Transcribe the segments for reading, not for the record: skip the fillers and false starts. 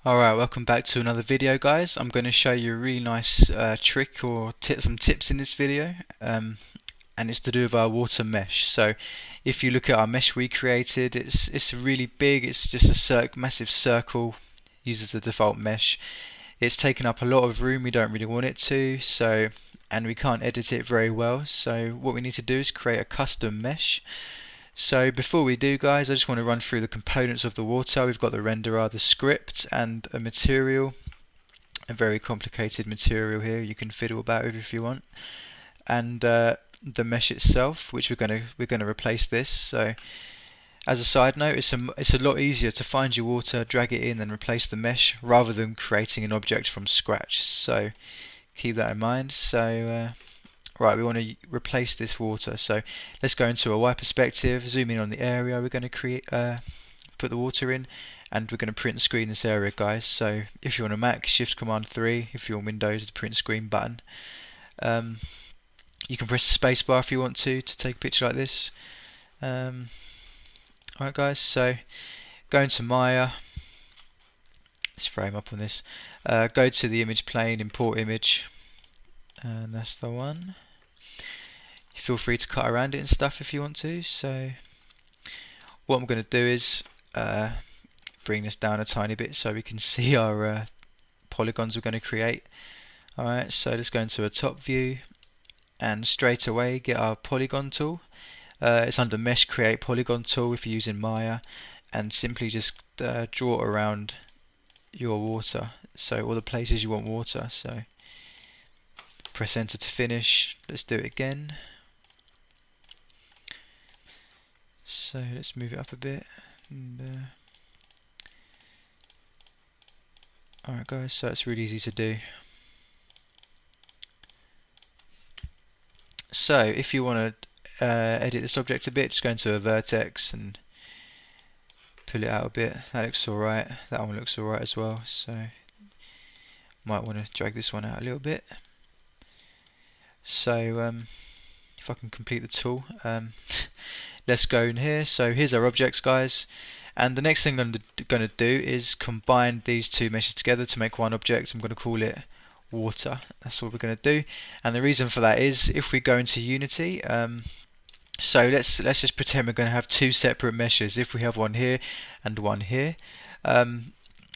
Alright, welcome back to another video, guys. I'm going to show you a really nice trick or some tips in this video, and it's to do with our water mesh. So if you look at our mesh we created, it's really big. It's just a massive circle, uses the default mesh. It's taken up a lot of room, we don't really want it to, and we can't edit it very well. So what we need to do is create a custom mesh. So before we do, guys, I just want to run through the components of the water. We've got the renderer, the script, and a material, a very complicated material here you can fiddle about with if you want, and the mesh itself, which we're gonna replace this. So as a side note, it's a lot easier to find your water, drag it in, and replace the mesh rather than creating an object from scratch. So keep that in mind. So right, we want to replace this water, so let's go into a Y perspective, zoom in on the area we're going to put the water in, and we're going to print screen this area, guys. So if you're on a Mac, Shift Command 3, if you're on Windows, the print screen button. You can press the spacebar if you want to take a picture like this. Alright, guys, so go into Maya, let's frame up on this, go to the image plane, import image, and that's the one. Feel free to cut around it and stuff if you want to. So what I'm going to do is bring this down a tiny bit so we can see our polygons we're going to create. Alright, so let's go into a top view and straight away get our polygon tool. It's under mesh, create polygon tool if you're using Maya, and simply just draw around your water, so all the places you want water. So press enter to finish. Let's do it again. So let's move it up a bit. And, alright, guys, so it's really easy to do. So if you want to edit this object a bit, just go into a vertex and pull it out a bit. That looks alright. That one looks alright as well. So might want to drag this one out a little bit. So if I can complete the tool, let's go in here. So here's our objects, guys, and the next thing I'm going to do is combine these two meshes together to make one object. I'm going to call it water. That's what we're going to do, and the reason for that is if we go into Unity, so let's just pretend we're going to have two separate meshes. If we have one here and one here,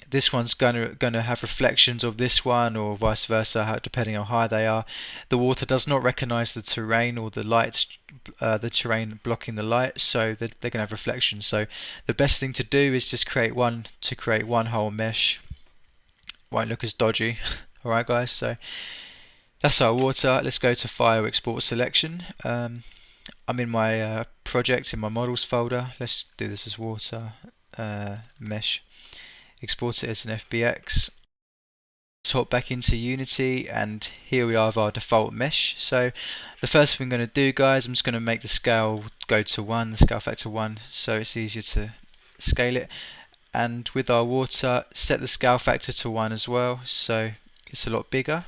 this one's gonna have reflections of this one, or vice versa, depending on how high they are. The water does not recognize the terrain or the light, the terrain blocking the light, so they're gonna have reflections. So the best thing to do is just create one whole mesh. Won't look as dodgy. Alright, guys, so that's our water. Let's go to File, Export Selection. I'm in my project in my models folder. Let's do this as water mesh. Export it as an FBX. Let's hop back into Unity, and here we are with our default mesh. So the first thing I'm going to do, guys, I'm just going to make the scale go to 1, the scale factor 1, so it's easier to scale it. And with our water, set the scale factor to 1 as well, so it's a lot bigger.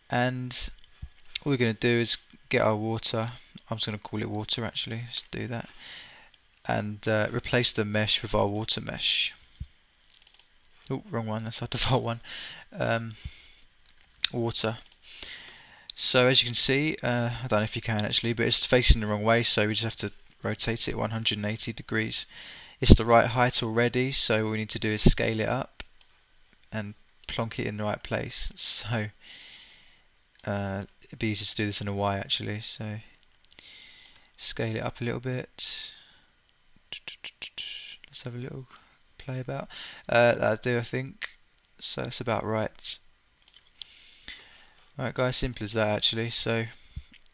And all we're going to do is get our water. I'm just going to call it water actually, let's do that, and replace the mesh with our water mesh. Oh, wrong one, that's our default one. Water. So as you can see, I don't know if you can actually, but it's facing the wrong way, so we just have to rotate it 180 degrees. It's the right height already, so all we need to do is scale it up and plonk it in the right place. So it'd be easier to do this in a Y actually, so scale it up a little bit. Let's have a little play about. That'll do, I think. So that's about right. Alright, guys, simple as that actually. So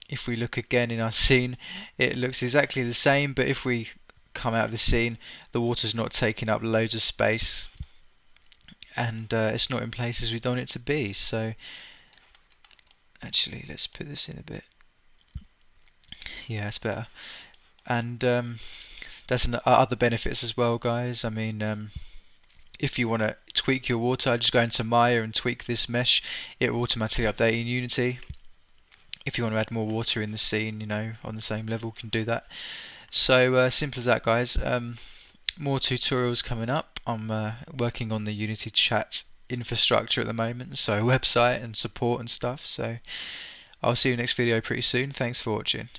if we look again in our scene, it looks exactly the same, but if we come out of the scene, the water's not taking up loads of space, and it's not in places we don't want it to be. So actually, let's put this in a bit. Yeah, it's better. And that's other benefits as well, guys. I mean, if you want to tweak your water, just go into Maya and tweak this mesh. It will automatically update in Unity. If you want to add more water in the scene, you know, on the same level, you can do that. So simple as that, guys. More tutorials coming up. I'm working on the Unity chat infrastructure at the moment, so website and support and stuff. So I'll see you next video pretty soon. Thanks for watching.